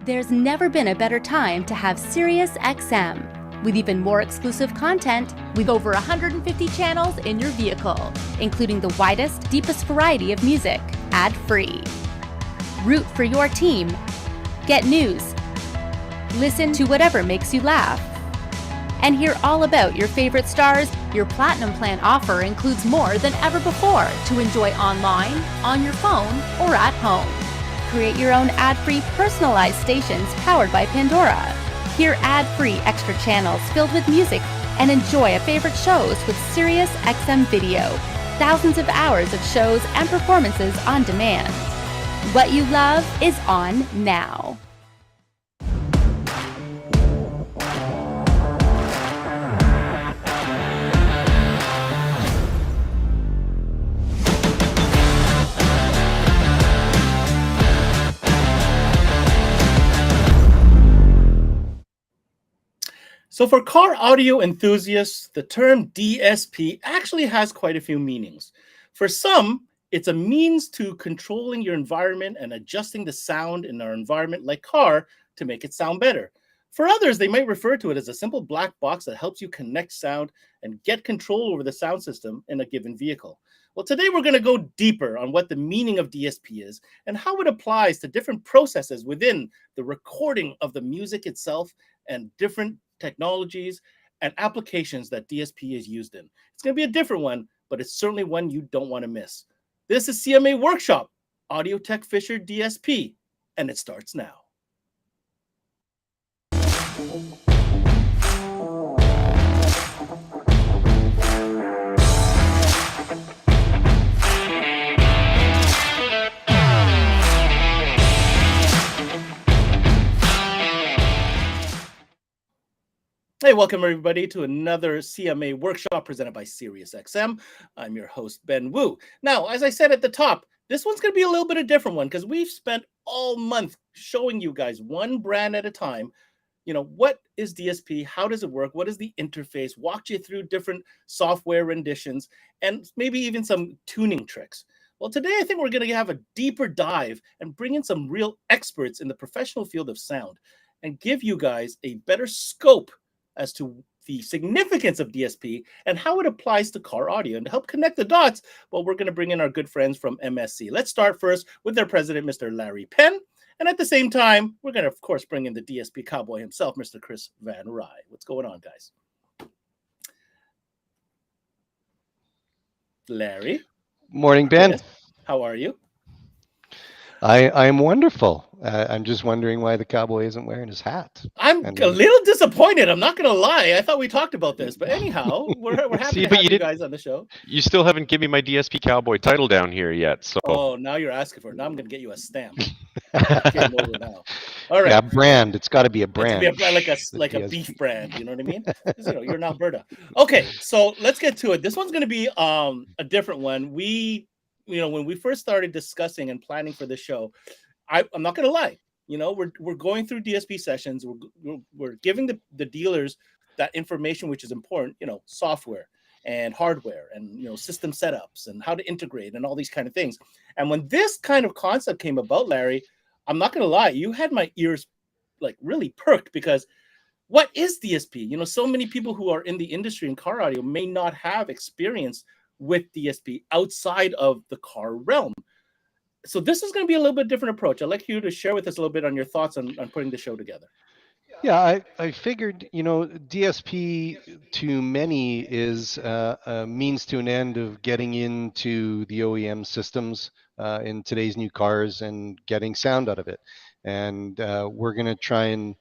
There's never been a better time to have SiriusXM. With even more exclusive content, with over 150 channels in your vehicle, including the widest, deepest variety of music, ad-free. Root for your team. Get news. Listen to whatever makes you laugh. And hear all about your favorite stars. Your Platinum Plan offer includes more than ever before to enjoy online, on your phone, or at home. Create your own ad-free personalized stations powered by Pandora. Hear ad-free extra channels filled with music and enjoy favorite shows with SiriusXM Video. Thousands of hours of shows and performances on demand. What you love is on now. So for car audio enthusiasts, the term DSP actually has quite a few meanings. For some, it's a means to controlling your environment and adjusting the sound in our environment like car to make it sound better. For others, they might refer to it as a simple black box that helps you connect sound and get control over the sound system in a given vehicle. Well, today we're going to go deeper on what the meaning of DSP is and how it applies to different processes within the recording of the music itself and different technologies and applications that DSP is used in. It's going to be a different one, but it's certainly one you don't want to miss. This is CMA Workshop, Audiotec Fischer DSP, and it starts now. Hey, welcome everybody to another CMA workshop presented by SiriusXM. I'm your host, Ben Wu. Now, as I said at the top, this one's going to be a little bit of a different one because we've spent all month showing you guys one brand at a time. You know, what is DSP? How does it work? What is the interface? Walked you through different software renditions and maybe even some tuning tricks. Well, today I think we're going to have a deeper dive and bring in some real experts in the professional field of sound and give you guys a better scope as to the significance of DSP and how it applies to car audio. And to help connect the dots, well, we're going to bring in our good friends from MSC. Let's start first with their president, Mr. Larry Penn. And at the same time, we're going to, of course, bring in the DSP cowboy himself, Mr. Chris Van Rye. What's going on, guys? Larry. Morning, Ben. Chris, how are you? I'm wonderful. I'm just wondering why the cowboy isn't wearing his hat. I'm a little disappointed. I'm not going to lie. I thought we talked about this, but anyhow, we're happy to have you guys on the show. You still haven't given me my DSP cowboy title down here yet. So. Oh, now you're asking for it. Now I'm going to get you a stamp. Game over now. All right. Yeah, brand. It's got to be a brand. It's be like a beef brand. You know what I mean? You're in Alberta. Okay, so let's get to it. This one's going to be a different one. When we first started discussing and planning for this show, I'm not going to lie. You know, we're going through DSP sessions. We're giving the dealers that information, which is important. You know, software and hardware and system setups and how to integrate and all these kind of things. And when this kind of concept came about, Larry, I'm not going to lie, you had my ears like really perked because what is DSP? You know, so many people who are in the industry in car audio may not have experience with DSP outside of the car realm. So this is going to be a little bit different approach. I'd like you to share with us a little bit on your thoughts on putting the show together. Yeah, I figured, DSP to many is a means to an end of getting into the OEM systems in today's new cars and getting sound out of it. And we're going to try and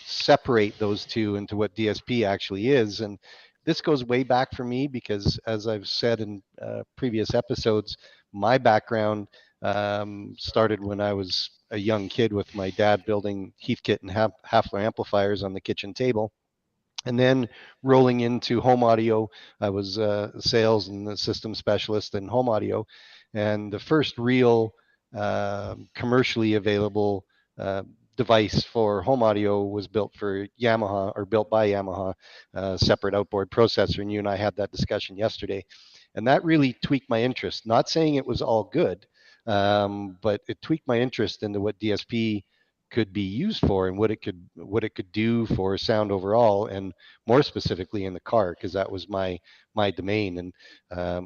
separate those two into what DSP actually is. And this goes way back for me because, as I've said in previous episodes, my background started when I was a young kid with my dad building Heathkit and Hafler amplifiers on the kitchen table. And then rolling into home audio, I was a sales and a system specialist in home audio. And the first real commercially available device for home audio was built by Yamaha, separate outboard processor. And you and I had that discussion yesterday. And that really tweaked my interest. Not saying it was all good, but it tweaked my interest into what DSP could be used for and what it could do for sound overall, and more specifically in the car, because that was my domain. And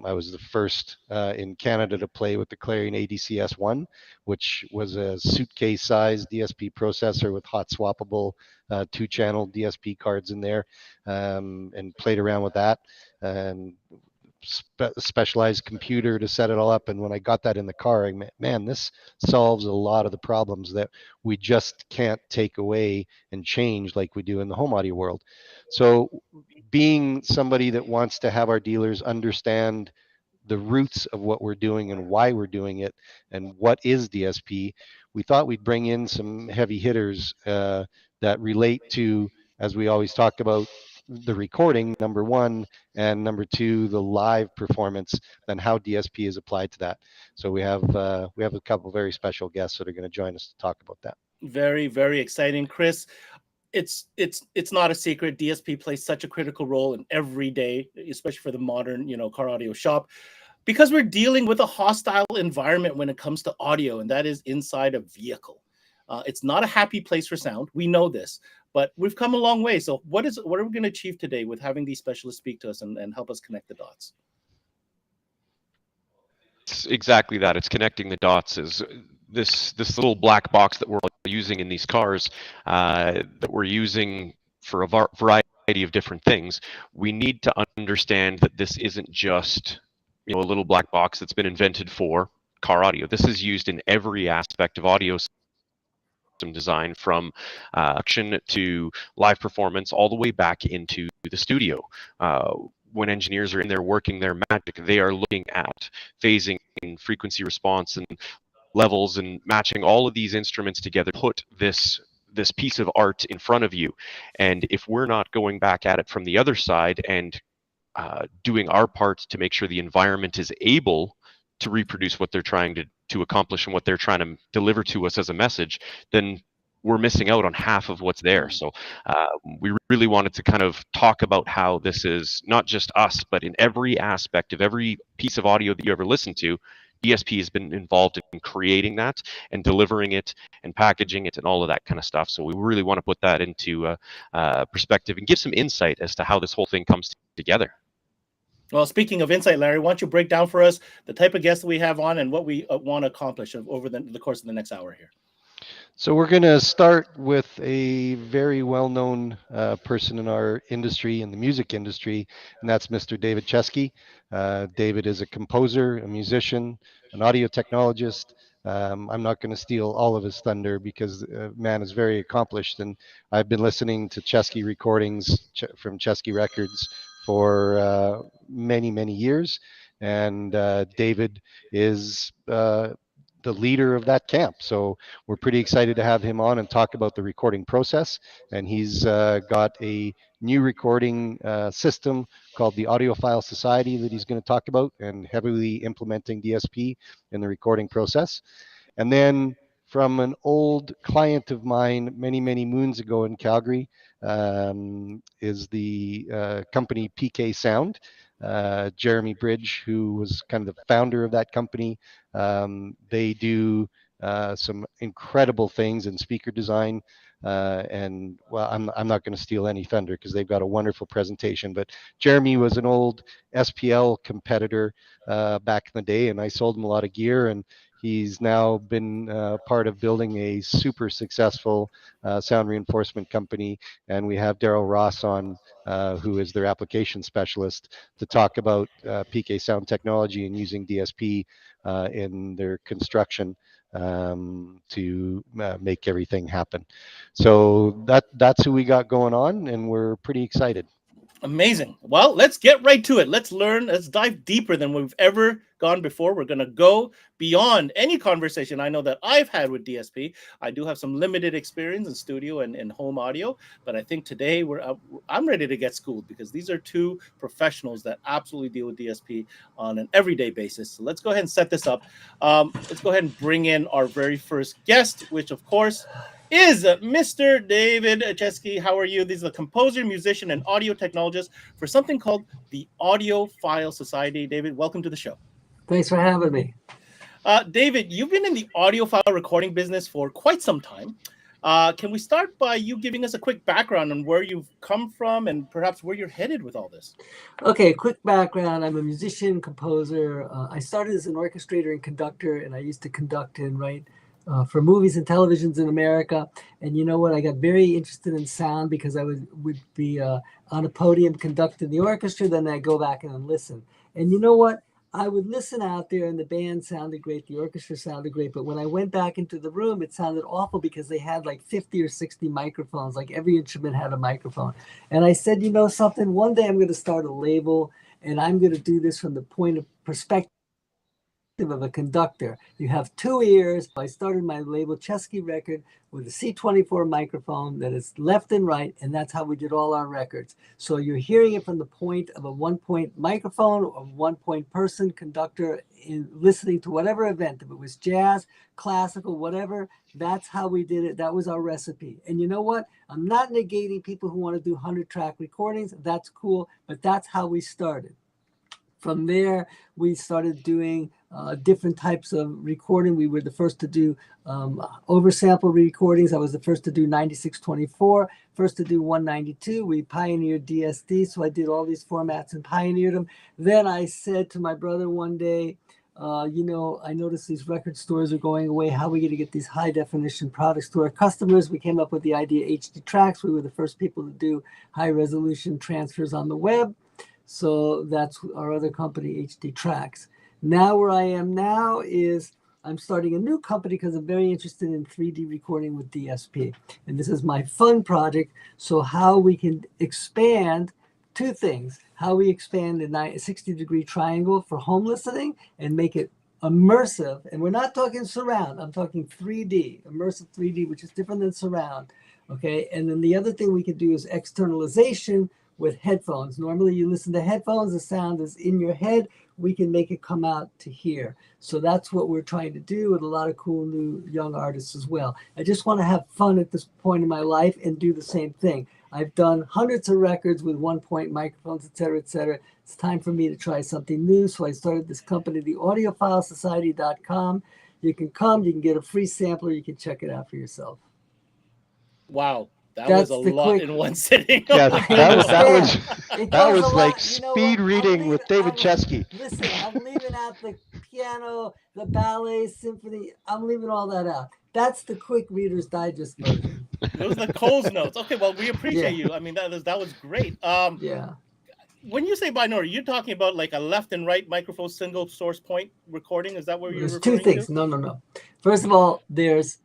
I was the first in Canada to play with the Clarion ADCS1, which was a suitcase-sized DSP processor with hot swappable 2-channel DSP cards in there, and played around with that. And specialized computer to set it all up. And when I got that in the car, I meant, man, this solves a lot of the problems that we just can't take away and change like we do in the home audio world. So being somebody that wants to have our dealers understand the roots of what we're doing and why we're doing it and what is DSP, we thought we'd bring in some heavy hitters that relate to, as we always talk about, the recording, number one, and number two, the live performance, and how DSP is applied to that. So we have a couple of very special guests that are going to join us to talk about that. Very, very exciting, Chris. It's not a secret. DSP plays such a critical role in every day, especially for the modern, car audio shop, because we're dealing with a hostile environment when it comes to audio, and that is inside a vehicle. It's not a happy place for sound. We know this, but we've come a long way. So what are we going to achieve today with having these specialists speak to us and help us connect the dots? It's exactly that. It's connecting the dots. Is this little black box that we're using in these cars, that we're using for a variety of different things. We need to understand that this isn't just a little black box that's been invented for car audio. This is used in every aspect of audio design, from action to live performance, all the way back into the studio. When engineers are in there working their magic, they are looking at phasing and frequency response and levels and matching all of these instruments together, put this piece of art in front of you. And if we're not going back at it from the other side and doing our part to make sure the environment is able to reproduce what they're trying to accomplish and what they're trying to deliver to us as a message, then we're missing out on half of what's there. So we really wanted to kind of talk about how this is not just us, but in every aspect of every piece of audio that you ever listen to, DSP has been involved in creating that and delivering it and packaging it and all of that kind of stuff. So we really want to put that into perspective and give some insight as to how this whole thing comes together. Well, speaking of insight, Larry, why don't you break down for us the type of guests that we have on and what we want to accomplish over the course of the next hour here? So we're going to start with a very well-known person in our industry, in the music industry, and that's Mr. David Chesky. David is a composer, a musician, an audio technologist. I'm not going to steal all of his thunder because man is very accomplished, and I've been listening to Chesky recordings from Chesky Records for many, many years, and David is the leader of that camp. So we're pretty excited to have him on and talk about the recording process. And he's got a new recording system called the Audiophile Society that he's going to talk about, and heavily implementing DSP in the recording process. And then from an old client of mine many, many moons ago in Calgary is the company PK Sound. Jeremy Bridge, who was kind of the founder of that company. They do some incredible things in speaker design. And well, I'm not going to steal any thunder because they've got a wonderful presentation. But Jeremy was an old SPL competitor back in the day, and I sold him a lot of gear. And he's now been part of building a super successful sound reinforcement company. And we have Daryl Ross on, who is their application specialist, to talk about PK Sound technology and using DSP in their construction to make everything happen. So that's who we got going on, and we're pretty excited. Amazing. Well, let's get right to it. Let's learn. Let's dive deeper than we've ever gone before. We're going to go beyond any conversation I know that I've had with DSP. I do have some limited experience in studio and in home audio, but I think today I'm ready to get schooled because these are two professionals that absolutely deal with DSP on an everyday basis. So let's go ahead and set this up. Let's go ahead and bring in our very first guest, which of course is Mr. David Chesky. How are you? This is a composer, musician, and audio technologist for something called the Audiophile Society. David, welcome to the show. Thanks for having me. David, you've been in the audiophile recording business for quite some time. Can we start by you giving us a quick background on where you've come from and perhaps where you're headed with all this? Okay, quick background. I'm a musician, composer. I started as an orchestrator and conductor, and I used to conduct and write for movies and televisions in America. And you know what? I got very interested in sound because I would be on a podium conducting the orchestra, then I'd go back and listen. And you know what? I would listen out there and the band sounded great, the orchestra sounded great, but when I went back into the room, it sounded awful because they had like 50 or 60 microphones, like every instrument had a microphone. And I said, you know something, one day I'm going to start a label and I'm going to do this from the point of perspective of a conductor. You have two ears. I started my label Chesky record with a C24 microphone that is left and right, and that's how we did all our records. So you're hearing it from the point of a one-point microphone, a one-point person, conductor, in listening to whatever event. If it was jazz, classical, whatever, that's how we did it. That was our recipe. And you know what? I'm not negating people who want to do 100-track recordings. That's cool, but that's how we started. From there, we started doing different types of recording. We were the first to do oversample recordings. I was the first to do 9624, first to do 192. We pioneered DSD, so I did all these formats and pioneered them. Then I said to my brother one day, you know, I noticed these record stores are going away. How are we going to get these high definition products to our customers? We came up with the idea HD tracks. We were the first people to do high resolution transfers on the web. So that's our other company, HD Tracks. Now where I am now is I'm starting a new company because I'm very interested in 3D recording with DSP. And this is my fun project. So how we can expand two things. How we expand the 60-degree triangle for home listening and make it immersive. And we're not talking surround. I'm talking 3D, immersive 3D, which is different than surround. Okay. And then the other thing we can do is externalization with headphones. Normally you listen to headphones, the sound is in your head. We can make it come out to here. So that's what we're trying to do with a lot of cool new young artists as well. I just want to have fun at this point in my life and do the same thing. I've done hundreds of records with one-point microphones, et cetera, et cetera. It's time for me to try something new. So I started this company, the AudiofileSociety.com. You can come, you can get a free sampler, you can check it out for yourself. Wow. That That's was a lot quick in one sitting. Yeah, It that goes was a like lot. You know speed what? reading with David Chesky. Listen, I'm leaving out the piano, the ballet, symphony. I'm leaving all that out. That's the quick Reader's Digest version. Those are the Coles notes. Okay, well, we appreciate Yeah. you. I mean, that was great. Yeah. When you say binaural, you're talking about like a left and right microphone single source point recording. Is that what you're There's referring two things. to? No. First of all, there's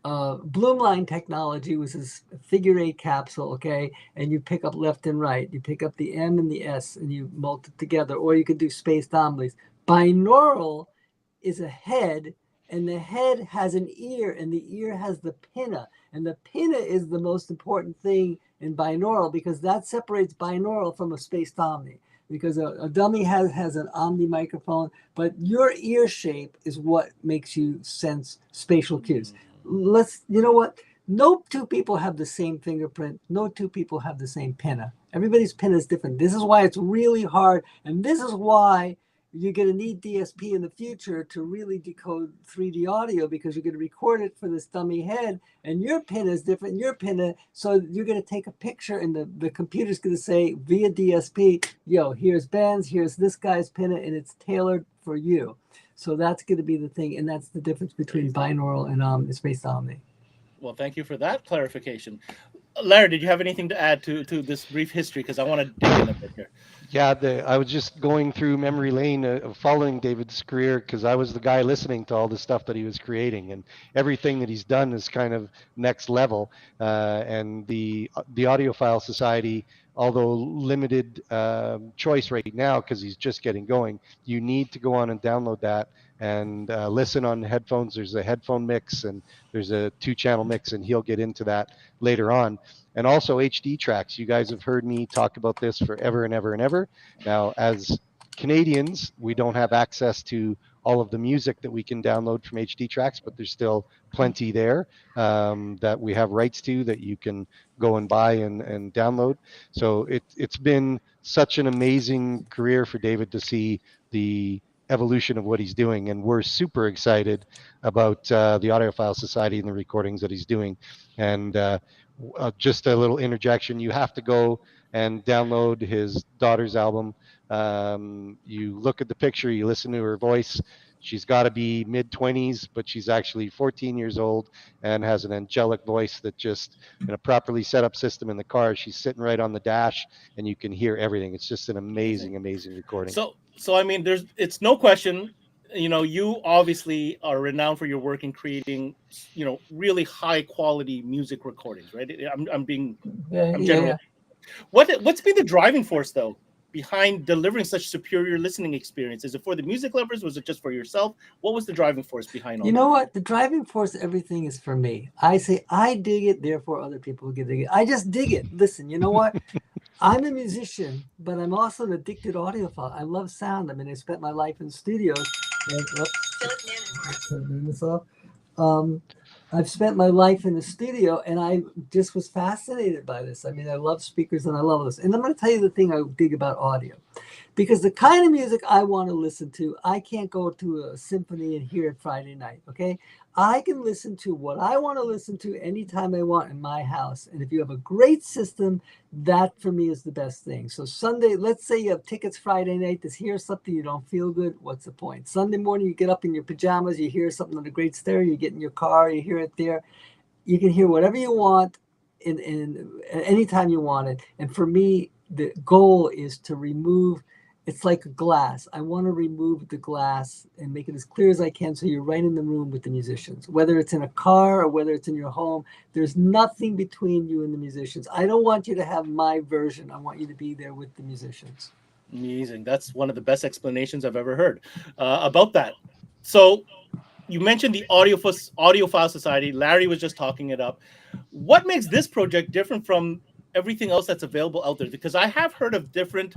Bloomline technology, which is a figure eight capsule, okay? And you pick up left and right. You pick up the M and the S and you melt it together. Or you could do spaced homilies. Binaural is a head, and the head has an ear, and the ear has the pinna. And the pinna is the most important thing in binaural because that separates binaural from a spaced omni. Because a dummy has an omni microphone, but your ear shape is what makes you sense spatial cues. You know what? No two people have the same fingerprint. No two people have the same pinna. Everybody's pinna is different. This is why it's really hard. And this is why you're going to need DSP in the future to really decode 3D audio because you're going to record it for this dummy head and your pinna is different. Your pinna, so you're going to take a picture and the computer's going to say via DSP, yo, here's Ben's, here's this guy's pinna, and it's tailored for you. So that's going to be the thing, and that's the difference between binaural and spaced omni. Well, thank you for that clarification. Larry, did you have anything to add to this brief history? Because I want to dig in a bit here. Yeah, I was just going through memory lane of following David's career because I was the guy listening to all the stuff that he was creating, and everything that he's done is kind of next level. And the Audiophile Society, although limited choice right now because he's just getting going, you need to go on and download that and listen on headphones. There's a headphone mix and there's a 2-channel mix, and he'll get into that later on. And also HD tracks. You guys have heard me talk about this forever and ever and ever. Now, as Canadians, we don't have access to all of the music that we can download from HD tracks, but there's still plenty there that we have rights to that you can go and buy and download. So it's been such an amazing career for David to see the evolution of what he's doing. And we're super excited about the Audiophile Society and the recordings that he's doing. And just a little interjection, you have to go and download his daughter's album. You look at the picture, you listen to her voice. She's got to be mid-20s, but she's actually 14 years old and has an angelic voice that just, in a properly set up system in the car, she's sitting right on the dash and you can hear everything. It's just an amazing, amazing recording. So I mean, it's no question, you obviously are renowned for your work in creating, really high quality music recordings, right? I'm general. Yeah. What's been the driving force though behind delivering such superior listening experience? Is it for the music lovers? Was it just for yourself? What was the driving force behind all You know what? The driving force of everything is for me. I say I dig it, therefore other people can dig it. I just dig it. Listen, you know what? I'm a musician, but I'm also an addicted audiophile. I love sound. I mean, I spent my life in studios. I've spent my life in the studio, and I just was fascinated by this. I mean, I love speakers and I love this. And I'm going to tell you the thing I dig about audio. Because the kind of music I want to listen to, I can't go to a symphony and hear it Friday night, okay? I can listen to what I want to listen to anytime I want in my house. And if you have a great system, that for me is the best thing. So Sunday, let's say you have tickets Friday night to hear something, you don't feel good, what's the point? Sunday morning, you get up in your pajamas, you hear something on a great stereo, you get in your car, you hear it there. You can hear whatever you want in anytime you want it. And for me, the goal is to remove. It's like a glass. I want to remove the glass and make it as clear as I can so you're right in the room with the musicians. Whether it's in a car or whether it's in your home, there's nothing between you and the musicians. I don't want you to have my version. I want you to be there with the musicians. Amazing. That's one of the best explanations I've ever heard about that. So you mentioned the Audiophile Society. Larry was just talking it up. What makes this project different from everything else that's available out there? Because I have heard of different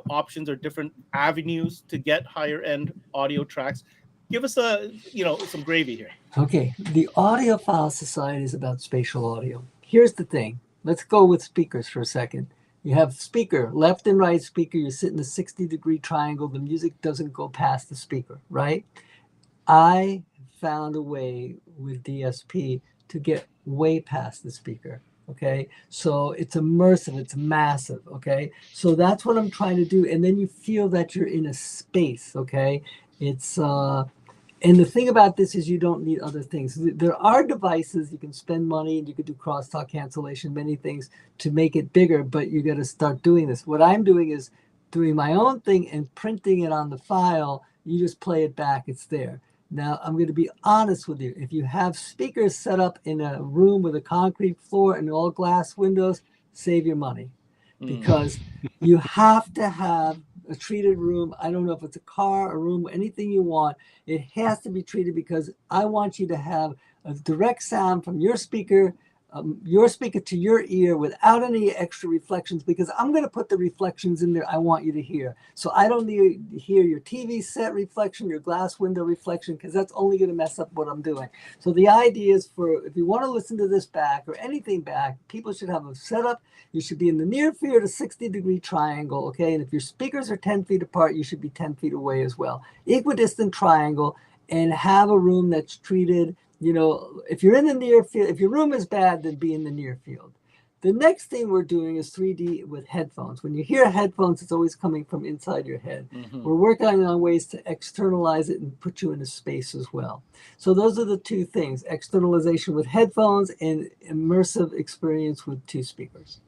options or different avenues to get higher end audio tracks. Give us some gravy here. Okay, the Audiophile Society is about spatial audio. Here's the thing. Let's go with speakers for a second. You have speaker, left and right speaker. You sit in a 60-degree triangle. The music doesn't go past the speaker, right? I found a way with DSP to get way past the speaker. Okay, so it's immersive, it's massive. Okay, so that's what I'm trying to do. And then you feel that you're in a space. Okay, it's and the thing about this is you don't need other things. There are devices you can spend money and you could do crosstalk cancellation, many things to make it bigger, but you got to start doing this. What I'm doing is doing my own thing and printing it on the file. You just play it back, it's there. Now, I'm going to be honest with you. If you have speakers set up in a room with a concrete floor and all glass windows, save your money. Because you have to have a treated room. I don't know if it's a car, a room, anything you want. It has to be treated because I want you to have a direct sound from your speaker to your ear without any extra reflections, because I'm going to put the reflections in there I want you to hear. So I don't need to hear your TV set reflection, your glass window reflection, because that's only going to mess up what I'm doing. So the idea is if you want to listen to this back or anything back, people should have a setup. You should be in the near field, a 60-degree triangle, okay? And if your speakers are 10 feet apart, you should be 10 feet away as well. Equidistant triangle, and have a room that's treated. If you're in the near field, if your room is bad, then be in the near field. The next thing we're doing is 3D with headphones. When you hear headphones, it's always coming from inside your head. We're working on ways to externalize it and put you in a space as well. So those are the two things: externalization with headphones and immersive experience with two speakers.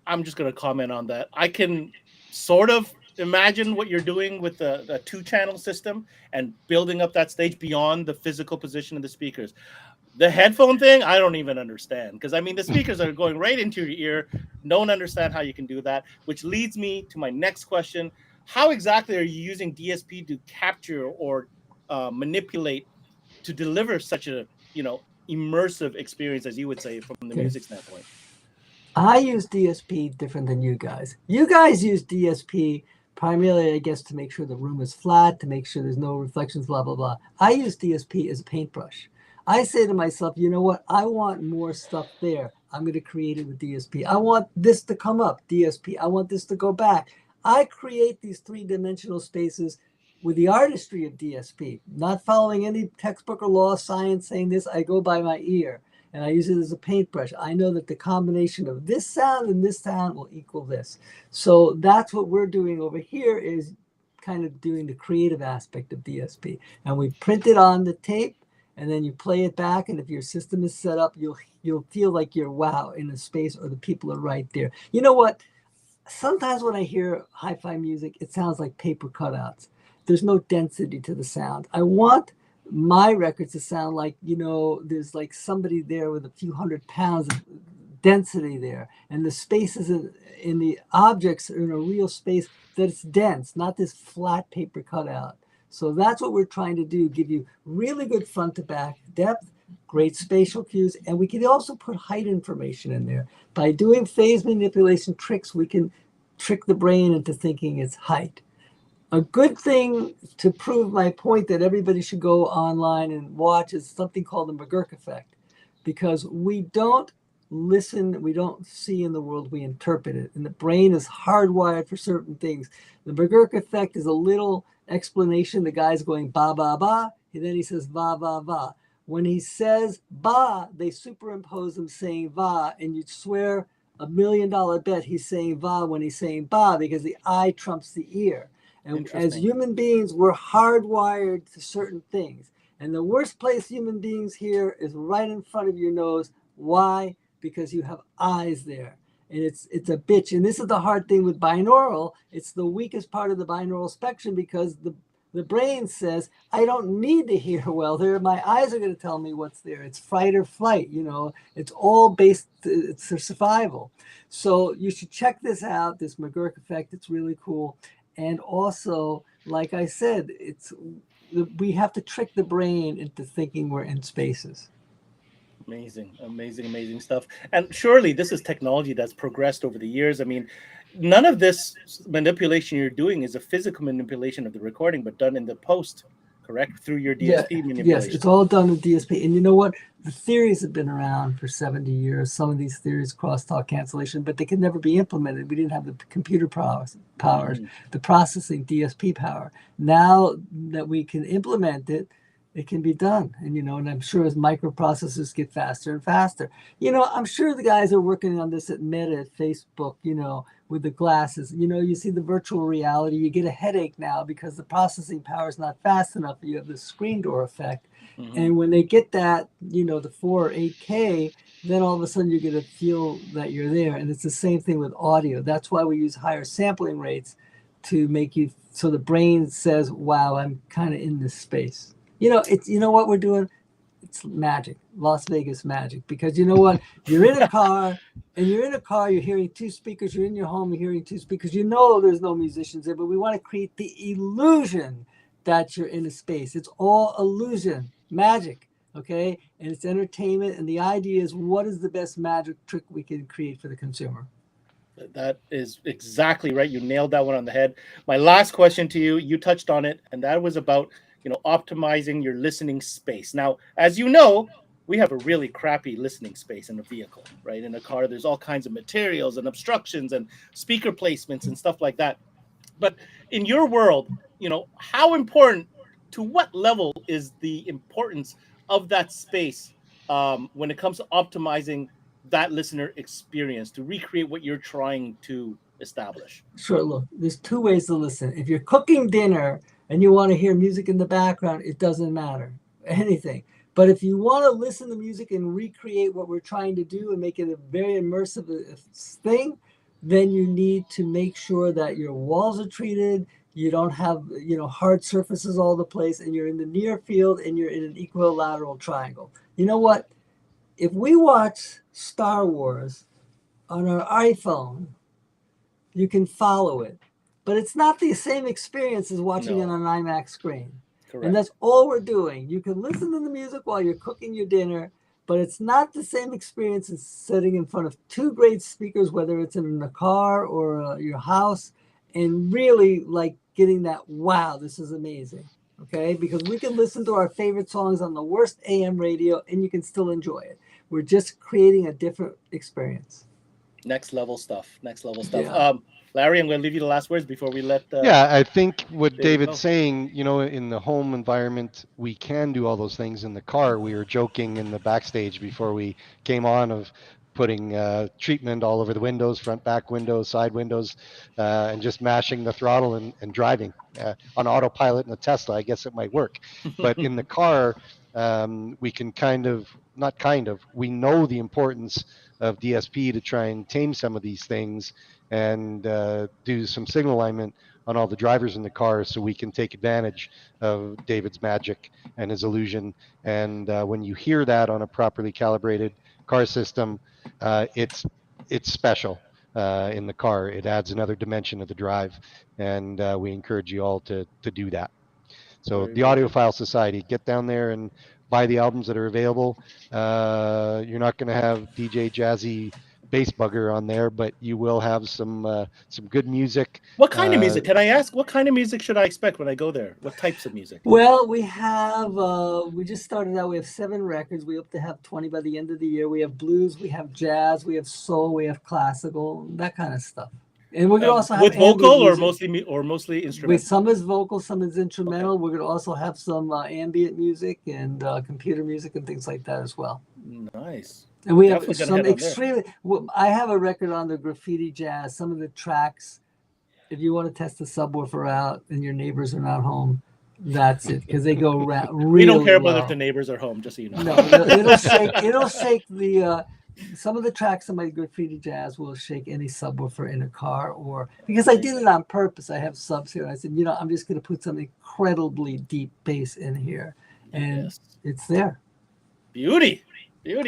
I'm just going to comment on that. I can sort of imagine what you're doing with the 2-channel system and building up that stage beyond the physical position of the speakers. The headphone thing, I don't even understand, because I mean, the speakers are going right into your ear. Don't understand how you can do that, which leads me to my next question. How exactly are you using DSP to capture or manipulate to deliver such a, immersive experience, as you would say, from the music standpoint? I use DSP different than you guys. You guys use DSP primarily, I guess, to make sure the room is flat, to make sure there's no reflections, blah, blah, blah. I use DSP as a paintbrush. I say to myself, you know what? I want more stuff there. I'm going to create it with DSP. I want this to come up, DSP. I want this to go back. I create these 3-dimensional spaces with the artistry of DSP, not following any textbook or law of science saying this. I go by my ear and I use it as a paintbrush. I know that the combination of this sound and this sound will equal this. So that's what we're doing over here, is kind of doing the creative aspect of DSP. And we print it on the tape, and then you play it back. And if your system is set up, you'll feel like you're wow in a space, or the people are right there. You know what? Sometimes when I hear hi-fi music, it sounds like paper cutouts. There's no density to the sound. I want my records to sound like, there's like somebody there with a few 100 pounds of density there, and the spaces in the objects are in a real space that it's dense, not this flat paper cutout. So that's what we're trying to do, give you really good front to back depth, great spatial cues, and we can also put height information in there. By doing phase manipulation tricks, we can trick the brain into thinking it's height. A good thing to prove my point that everybody should go online and watch is something called the Bergerk Effect, because we don't listen, we don't see in the world, we interpret it. And the brain is hardwired for certain things. The Bergerk Effect is a little explanation. The guy's going ba, ba, ba, and then he says va, va, va. When he says ba, they superimpose him saying va, and you'd swear $1 million bet he's saying va when he's saying ba, because the eye trumps the ear. And as human beings, we're hardwired to certain things. And the worst place human beings hear is right in front of your nose. Why? Because you have eyes there. And it's a bitch. And this is the hard thing with binaural. It's the weakest part of the binaural spectrum, because the brain says, I don't need to hear well there. My eyes are going to tell me what's there. It's fight or flight. It's all based, it's their survival. So you should check this out, this Bergerk Effect. It's really cool. And also, like I said, we have to trick the brain into thinking we're in spaces. Amazing stuff. And surely this is technology that's progressed over the years. I mean, none of this manipulation you're doing is a physical manipulation of the recording, but done in the post, correct? Through your DSP manipulation. Yes, it's all done with DSP. And you know what? The theories have been around for 70 years. Some of these theories, crosstalk cancellation, but they could never be implemented. We didn't have the computer powers, the processing DSP power. Now that we can implement it, it can be done. And, and I'm sure as microprocessors get faster and faster, I'm sure the guys are working on this at Meta, at Facebook, with the glasses. You see the virtual reality, you get a headache now because the processing power is not fast enough. You have the screen door effect. Mm-hmm. And when they get that, the 4 or 8K, then all of a sudden you're going to feel that you're there. And it's the same thing with audio. That's why we use higher sampling rates, to make you, so the brain says, wow, I'm kind of in this space. It's, what we're doing? It's magic, Las Vegas magic. Because you know what? You're in a car, you're hearing two speakers. You're in your home, you're hearing two speakers. There's no musicians there, but we want to create the illusion that you're in a space. It's all illusion, magic, okay? And it's entertainment. And the idea is, what is the best magic trick we can create for the consumer? That is exactly right. You nailed that one on the head. My last question to you, you touched on it, and that was about optimizing your listening space. Now, as you know, we have a really crappy listening space in a vehicle, right? In a car, there's all kinds of materials and obstructions and speaker placements and stuff like that. But in your world, how important, to what level is the importance of that space when it comes to optimizing that listener experience to recreate what you're trying to establish? Sure. Look, there's two ways to listen. If you're cooking dinner and you want to hear music in the background, it doesn't matter, anything. But if you want to listen to music and recreate what we're trying to do and make it a very immersive thing, then you need to make sure that your walls are treated, you don't have, hard surfaces all the place, and you're in the near field and you're in an equilateral triangle. You know what? If we watch Star Wars on our iPhone, you can follow it. But it's not the same experience as watching it on an IMAX screen. Correct. And that's all we're doing. You can listen to the music while you're cooking your dinner, but it's not the same experience as sitting in front of two great speakers, whether it's in a car or your house, and really like getting that, wow, this is amazing. Okay? Because we can listen to our favorite songs on the worst AM radio and you can still enjoy it. We're just creating a different experience. Next level stuff. Yeah. Larry, I'm going to leave you the last words before we let. Yeah, I think what David David's go. saying, in the home environment, we can do all those things. In the car, we were joking in the backstage before we came on of putting treatment all over the windows, front, back windows, side windows, and just mashing the throttle and driving on autopilot in a Tesla. I guess it might work, but in the car, we can we know the importance of DSP to try and tame some of these things and do some signal alignment on all the drivers in the car so we can take advantage of David's magic and his illusion. And when you hear that on a properly calibrated car system, it's special in the car. It adds another dimension of the drive, and we encourage you all to do that. So Very, the very good. Audiophile Society, get down there and buy the albums that are available. You're not going to have DJ Jazzy Bass Bugger on there, but you will have some good music. What kind of music? Can I ask? What kind of music should I expect when I go there? What types of music? Well, we have, we just started out. We have 7 records. We hope to have 20 by the end of the year. We have blues, we have jazz, we have soul, we have classical, that kind of stuff. And we're gonna also have with vocal or music. mostly instrumental. Some is vocal, some is instrumental. Okay. We're gonna also have some ambient music and computer music and things like that as well. Nice. And we have some extremely. I have a record on the graffiti jazz. Some of the tracks, if you want to test the subwoofer out and your neighbors are not home, that's it, because they go really. We don't care low. about if the neighbors are home, just so you know. No, it'll shake. It'll shake the. Some of the tracks in my graffiti jazz will shake any subwoofer in a car, or because I did it on purpose. I have subs here. I said, I'm just going to put some incredibly deep bass in here, and it's there. Beauty.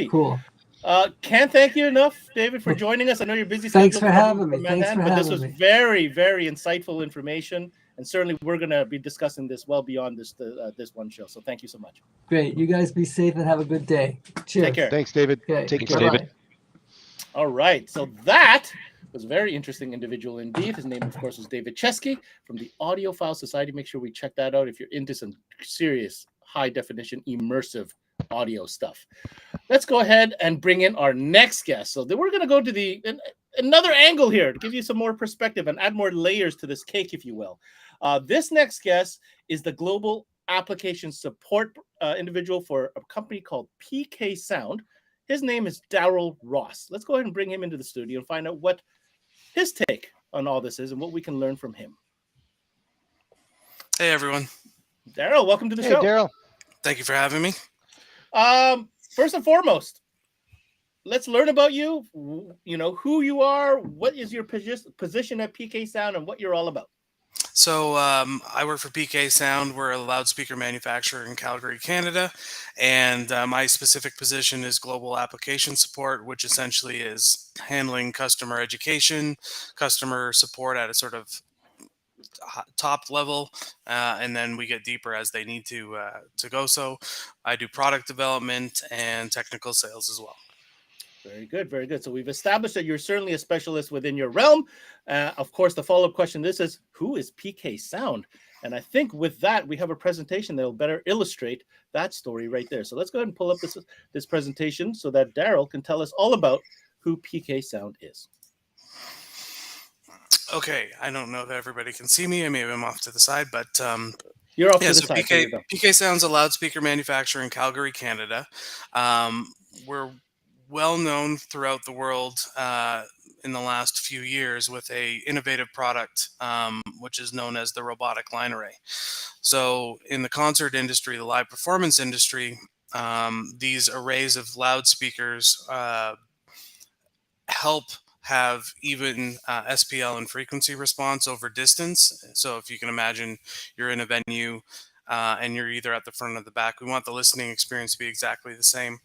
Cool. Can't thank you enough, David, for joining us. I know you're busy. Thanks for having me. This was very, very insightful information, and certainly we're going to be discussing this well beyond this one show. So thank you so much. Great. You guys be safe and have a good day. Cheers. Take care. Thanks, David. Okay. Take care, David. All right. So that was a very interesting individual indeed. His name, of course, is David Chesky from the Audiophile Society. Make sure we check that out if you're into some serious, high-definition, immersive audio stuff. Let's go ahead and bring in our next guest. So then we're going to go to another angle here to give you some more perspective and add more layers to this cake, if you will. This next guest is the global application support individual for a company called PK Sound. His name is Daryl Ross. Let's go ahead and bring him into the studio and find out what his take on all this is and what we can learn from him. Hey, everyone. Daryl, welcome to the show. Hey, Daryl. Thank you for having me. First and foremost, let's learn about you. You know, who you are, what is your position at PK Sound, and what you're all about. So I work for PK Sound. We're a loudspeaker manufacturer in Calgary, Canada. And my specific position is global application support, which essentially is handling customer education, customer support at a sort of top level, and then we get deeper as they need to go. So I do product development and technical sales as well. Very good, very good. So we've established that you're certainly a specialist within your realm. Of course, the follow-up question, this is, who is PK Sound? And I think with that, we have a presentation that will better illustrate that story right there. So let's go ahead and pull up this presentation so that Daryl can tell us all about who PK Sound is. Okay, I don't know that everybody can see me. I maybe I'm off to the side, but you're off to the side. PK Sound's a loudspeaker manufacturer in Calgary, Canada. We're well known throughout the world in the last few years with a innovative product, which is known as the Robotic line array. So in the concert industry, the live performance industry, these arrays of loudspeakers help have even SPL and frequency response over distance. So if you can imagine you're in a venue and you're either at the front or the back, we want the listening experience to be exactly the same.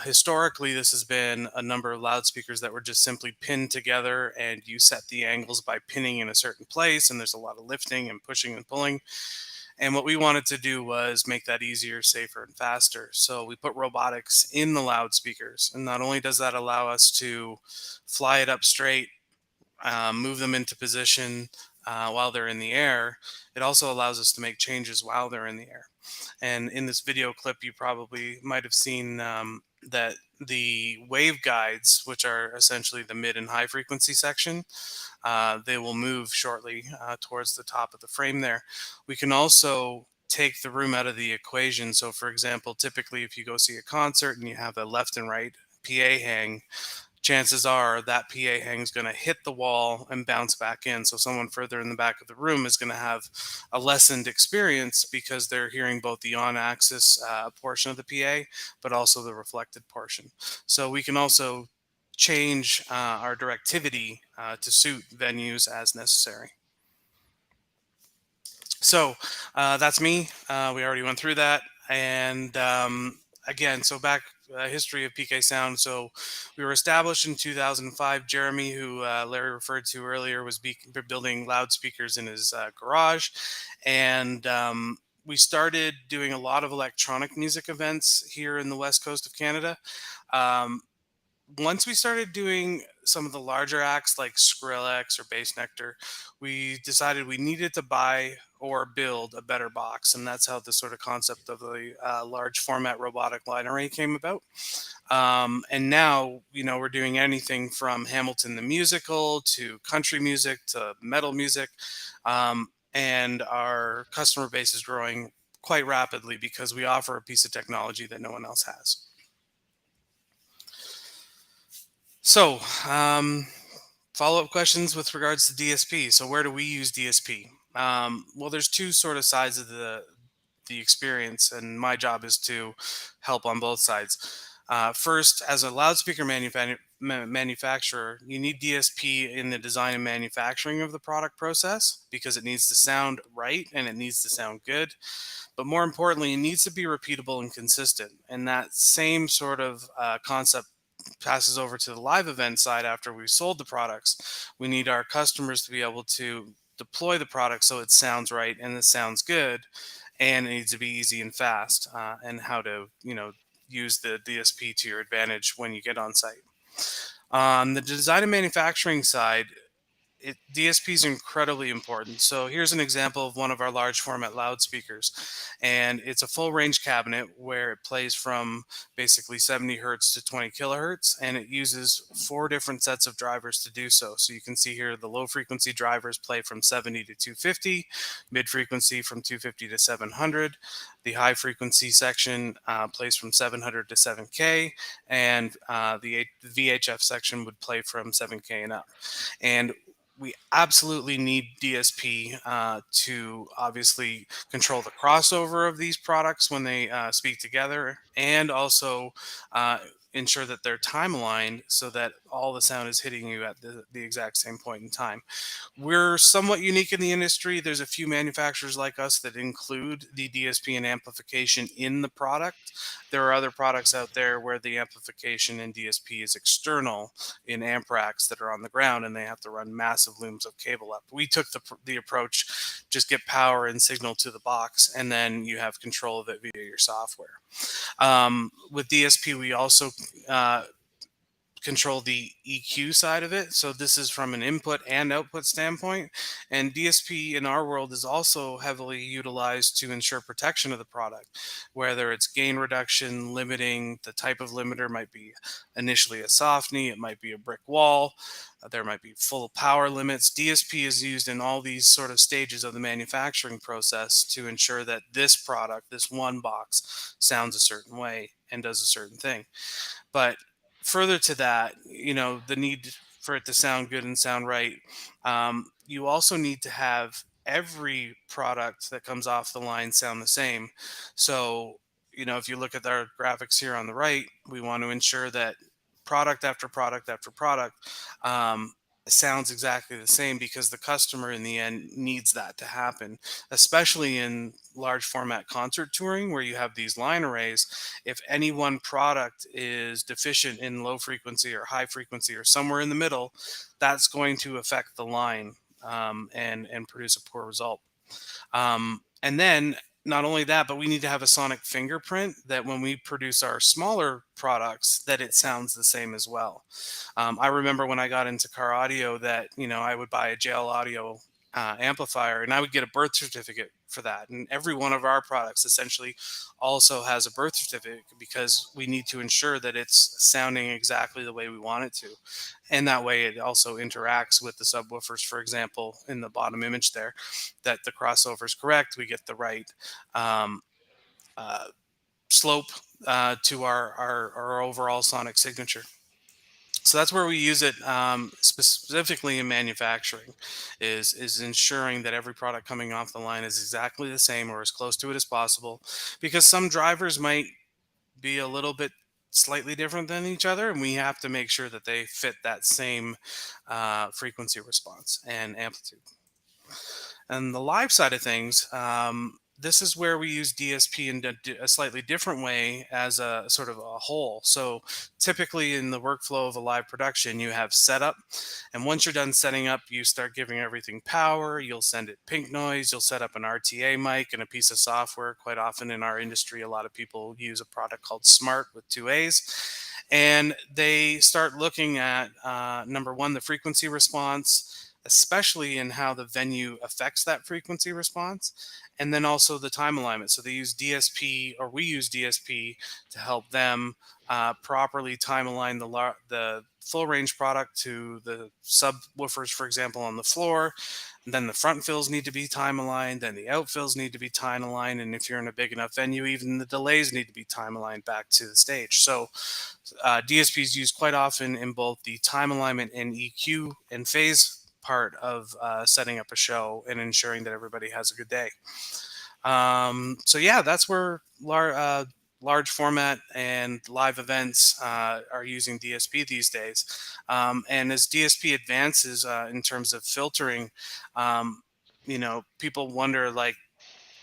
Historically, this has been a number of loudspeakers that were just simply pinned together, and you set the angles by pinning in a certain place, and there's a lot of lifting and pushing and pulling. And what we wanted to do was make that easier, safer, and faster. So we put robotics in the loudspeakers. And not only does that allow us to fly it up straight, move them into position while they're in the air, it also allows us to make changes while they're in the air. And in this video clip, you probably might have seen that the waveguides, which are essentially the mid and high frequency section, they will move shortly towards the top of the frame there. We can also take the room out of the equation. So for example, typically if you go see a concert and you have a left and right PA hang, chances are that PA hang is going to hit the wall and bounce back in. So someone further in the back of the room is going to have a lessened experience because they're hearing both the on-axis portion of the PA, but also the reflected portion. So we can also change our directivity to suit venues as necessary. So that's me. We already went through that. And again, so back history of PK Sound. So we were established in 2005. Jeremy, who Larry referred to earlier, was building loudspeakers in his garage. And we started doing a lot of electronic music events here in the west coast of Canada. Once we started doing some of the larger acts like Skrillex or Bass Nectar, we decided we needed to buy or build a better box. And that's how the sort of concept of the large format robotic line array came about. And now, we're doing anything from Hamilton the musical to country music to metal music. And our customer base is growing quite rapidly because we offer a piece of technology that no one else has. So, follow-up questions with regards to DSP. So where do we use DSP? Well, there's two sort of sides of the experience, and my job is to help on both sides. First, as a loudspeaker manufacturer, you need DSP in the design and manufacturing of the product process because it needs to sound right and it needs to sound good. But more importantly, it needs to be repeatable and consistent. And that same sort of concept passes over to the live event side after we've sold the products. We need our customers to be able to deploy the product so it sounds right and it sounds good, and it needs to be easy and fast, and how to use the DSP to your advantage when you get on site. On the design and manufacturing side, DSP is incredibly important. So here's an example of one of our large format loudspeakers, and it's a full range cabinet where it plays from basically 70 hertz to 20 kilohertz, and it uses 4 different sets of drivers to do so. So you can see here the low frequency drivers play from 70 to 250, mid frequency from 250 to 700. The high frequency section plays from 700 to 7K, and the VHF section would play from 7K and up. And we absolutely need DSP to obviously control the crossover of these products when they speak together, and also ensure that they're time aligned so that all the sound is hitting you at the exact same point in time. We're somewhat unique in the industry. There's a few manufacturers like us that include the DSP and amplification in the product. There are other products out there where the amplification and DSP is external in amp racks that are on the ground, and they have to run massive looms of cable up. We took the approach, just get power and signal to the box, and then you have control of it via your software. With DSP, we also control the EQ side of it. So this is from an input and output standpoint. And DSP in our world is also heavily utilized to ensure protection of the product, whether it's gain reduction, limiting. The type of limiter might be initially a soft knee, it might be a brick wall, there might be full power limits. DSP is used in all these sort of stages of the manufacturing process to ensure that this product, this one box, sounds a certain way and does a certain thing. But further to that, the need for it to sound good and sound right, you also need to have every product that comes off the line sound the same. So, if you look at our graphics here on the right, we want to ensure that product after product after product sounds exactly the same, because the customer in the end needs that to happen, especially in large format concert touring where you have these line arrays. If any one product is deficient in low frequency or high frequency or somewhere in the middle, that's going to affect the line and produce a poor result. And then not only that, but we need to have a sonic fingerprint that when we produce our smaller products, that it sounds the same as well. I remember when I got into car audio that, I would buy a JL Audio amplifier, and I would get a birth certificate for that. And every one of our products essentially also has a birth certificate because we need to ensure that it's sounding exactly the way we want it to. And that way it also interacts with the subwoofers, for example, in the bottom image there, that the crossover is correct. We get the right um, uh, slope to our overall sonic signature. So that's where we use it specifically in manufacturing, is ensuring that every product coming off the line is exactly the same or as close to it as possible, because some drivers might be a little bit slightly different than each other, and we have to make sure that they fit that same frequency response and amplitude. And the live side of things, this is where we use DSP in a slightly different way as a sort of a whole. So typically in the workflow of a live production, you have setup. And once you're done setting up, you start giving everything power. You'll send it pink noise. You'll set up an RTA mic and a piece of software. Quite often in our industry, a lot of people use a product called Smart with 2 A's. And they start looking at, number one, the frequency response, especially in how the venue affects that frequency response, and then also the time alignment. So they use DSP, or we use DSP, to help them properly time align the full range product to the subwoofers, for example, on the floor. And then the front fills need to be time aligned, then the outfills need to be time aligned, and if you're in a big enough venue, even the delays need to be time aligned back to the stage. So DSP is used quite often in both the time alignment and EQ and phase part of setting up a show and ensuring that everybody has a good day. So yeah, that's where large format and live events are using DSP these days. And as DSP advances in terms of filtering, people wonder, like,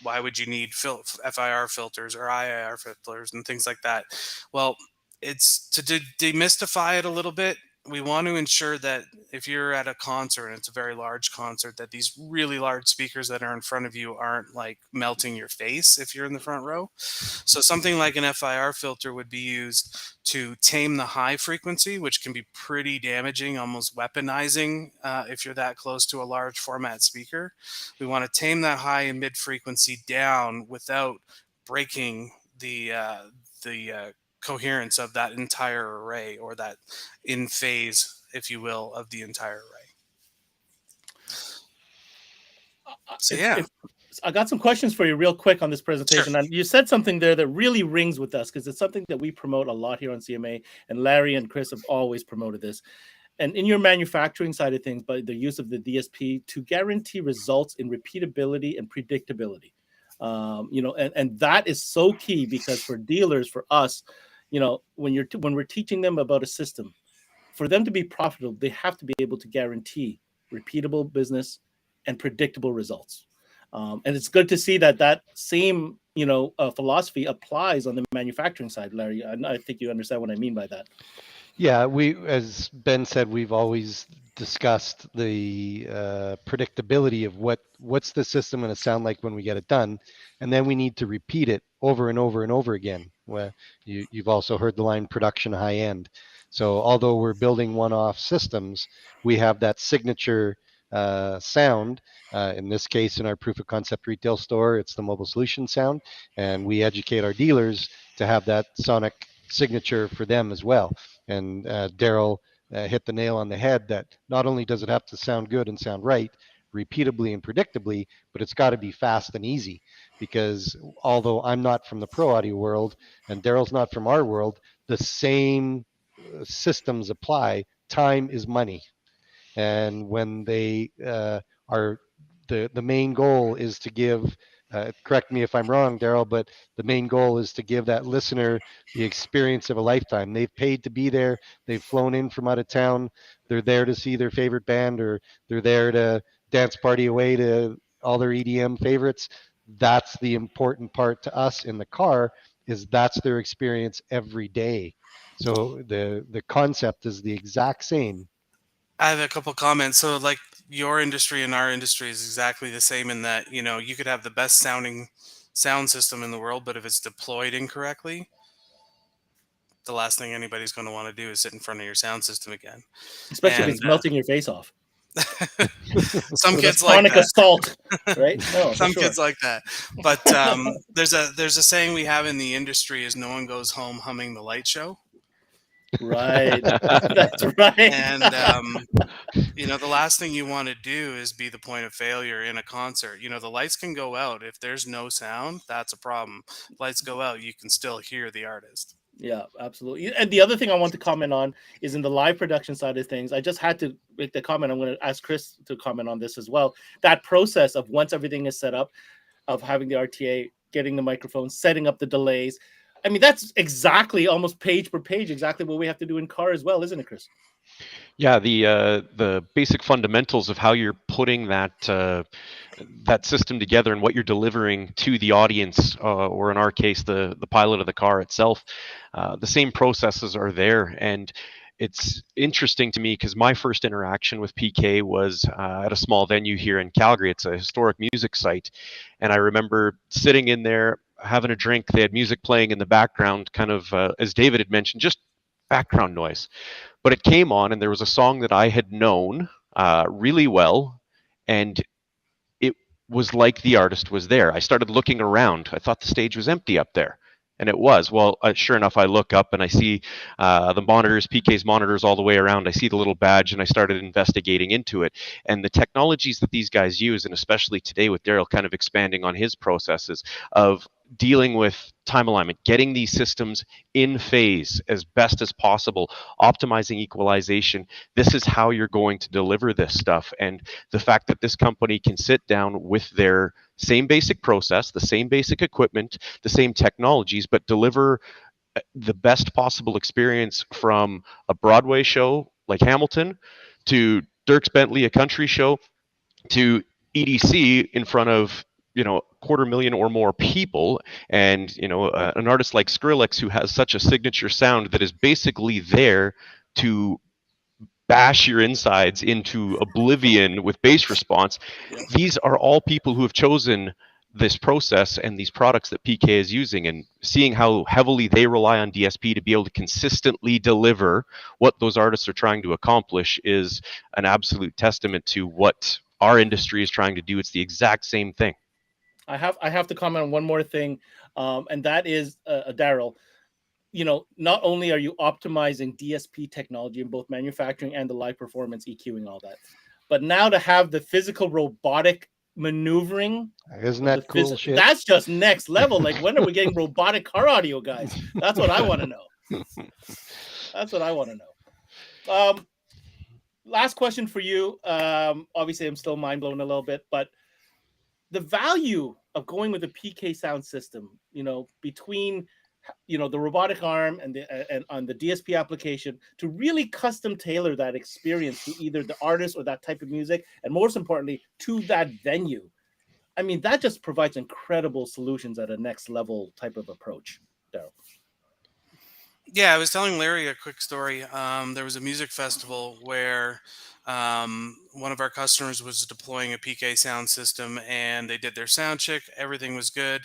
why would you need FIR filters or IIR filters and things like that? Well, it's to demystify it a little bit. We want to ensure that if you're at a concert and it's a very large concert, that these really large speakers that are in front of you aren't like melting your face if you're in the front row. So something like an FIR filter would be used to tame the high frequency, which can be pretty damaging, almost weaponizing if you're that close to a large format speaker. We want to tame that high and mid frequency down without breaking the coherence of that entire array, or that in phase, if you will, of the entire array. So yeah. I got some questions for you real quick on this presentation. Sure. And you said something there that really rings with us, because it's something that we promote a lot here on CMA, and Larry and Chris have always promoted this. And in your manufacturing side of things, by the use of the DSP to guarantee results in repeatability and predictability. And that is so key, because for dealers, for us, when we're teaching them about a system, for them to be profitable, they have to be able to guarantee repeatable business and predictable results. And it's good to see that same philosophy applies on the manufacturing side, Larry. I think you understand what I mean by that. Yeah, as Ben said, we've always discussed the predictability of what's the system going to sound like when we get it done, and then we need to repeat it over and over and over again. Well, you've also heard the line production high end. So although we're building one-off systems, we have that signature sound. In this case, in our proof of concept retail store, it's the mobile solution sound, and we educate our dealers to have that sonic signature for them as well. And Daryl hit the nail on the head, that not only does it have to sound good and sound right, repeatably and predictably, but it's got to be fast and easy. Because although I'm not from the pro audio world and Daryl's not from our world, the same systems apply. Time is money. And when they are, the main goal is to give, correct me if I'm wrong, Daryl, but the main goal is to give that listener the experience of a lifetime. They've paid to be there. They've flown in from out of town. They're there to see their favorite band, or they're there to dance party away to all their EDM favorites. That's the important part to us in the car, is that's their experience every day. So the concept is the exact same. I have a couple comments. So, like, your industry and our industry is exactly the same in that, you could have the best sounding sound system in the world, but if it's deployed incorrectly, the last thing anybody's going to want to do is sit in front of your sound system again. Especially if And it's melting your face off. Some With kids a like sonic that. assault, right? No, for Some sure. kids like that. But there's a saying we have in the industry is no one goes home humming the light show. Right. That's right. And the last thing you want to do is be the point of failure in a concert. The lights can go out. If there's no sound, that's a problem. Lights go out, you can still hear the artist. Yeah, absolutely. And the other thing I want to comment on is in the live production side of things. I just had to make the comment. I'm going to ask Chris to comment on this as well. That process of once everything is set up, of having the RTA, getting the microphone, setting up the delays. I mean, that's exactly almost page per page, exactly what we have to do in car as well, isn't it, Chris? Yeah, the basic fundamentals of how you're putting that system together and what you're delivering to the audience, or in our case, the pilot of the car itself, the same processes are there. And it's interesting to me because my first interaction with PK was at a small venue here in Calgary. It's a historic music site. And I remember sitting in there having a drink. They had music playing in the background, kind of, as David had mentioned, just background noise. But it came on, and there was a song that I had known really well, and it was like the artist was there. I started looking around. I thought the stage was empty up there, and it was. Well, sure enough, I look up and I see the monitors, PK's monitors all the way around. I see the little badge, and I started investigating into it. And the technologies that these guys use, and especially today with Daryl kind of expanding on his processes of dealing with time alignment, getting these systems in phase as best as possible, optimizing equalization. This is how you're going to deliver this stuff. And the fact that this company can sit down with their same basic process, the same basic equipment, the same technologies, but deliver the best possible experience from a Broadway show like Hamilton to Dierks Bentley, a country show, to EDC in front of 250,000 or more people, and an artist like Skrillex, who has such a signature sound that is basically there to bash your insides into oblivion with bass response. These are all people who have chosen this process and these products that PK is using, and seeing how heavily they rely on DSP to be able to consistently deliver what those artists are trying to accomplish is an absolute testament to what our industry is trying to do. It's the exact same thing. I have to comment on one more thing, and that is, Daryl, not only are you optimizing DSP technology in both manufacturing and the live performance, EQing, all that, but now to have the physical robotic maneuvering. Isn't that cool shit? That's just next level. Like, when are we getting robotic car audio, guys? That's what I want to know. That's what I want to know. Last question for you. Obviously, I'm still mind blown a little bit, but the value of going with a PK sound system, between the robotic arm and on the DSP application, to really custom tailor that experience to either the artist or that type of music, and most importantly, to that venue. I mean, that just provides incredible solutions at a next level type of approach. Daryl. Yeah, I was telling Larry a quick story. There was a music festival where one of our customers was deploying a PK sound system, and they did their sound check. Everything was good.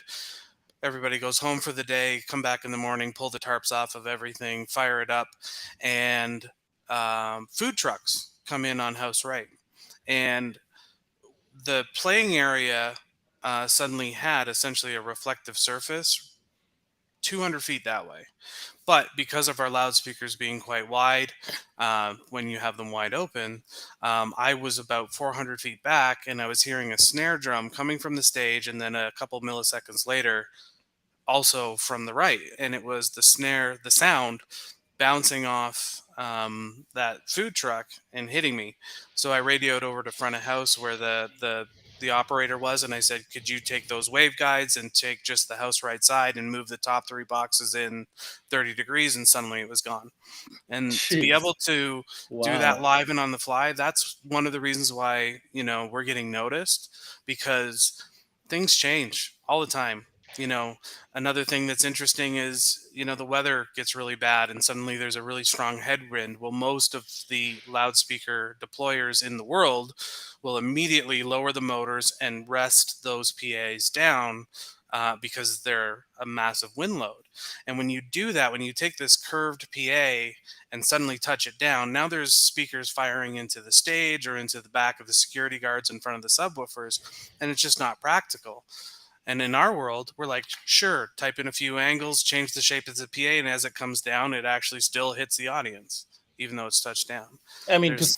Everybody goes home for the day, come back in the morning, pull the tarps off of everything, fire it up, and food trucks come in on house right. And the playing area suddenly had essentially a reflective surface 200 feet that way. But because of our loudspeakers being quite wide, when you have them wide open, I was about 400 feet back, and I was hearing a snare drum coming from the stage, and then a couple milliseconds later, also from the right. And it was the snare, the sound bouncing off that food truck and hitting me. So I radioed over to front of house where the operator was, and I said, could you take those waveguides and take just the house right side and move the top 3 boxes in 30 degrees? And suddenly it was gone. And to be able to do that live and on the fly, that's one of the reasons why, we're getting noticed, because things change all the time. Another thing that's interesting is, the weather gets really bad and suddenly there's a really strong headwind. Well, most of the loudspeaker deployers in the world will immediately lower the motors and rest those PAs down because they're a massive wind load. And when you do that, when you take this curved PA and suddenly touch it down, now there's speakers firing into the stage or into the back of the security guards in front of the subwoofers, and it's just not practical. And in our world, we're like, sure, type in a few angles, change the shape of the PA, and as it comes down, it actually still hits the audience, even though it's touched down. I mean, There's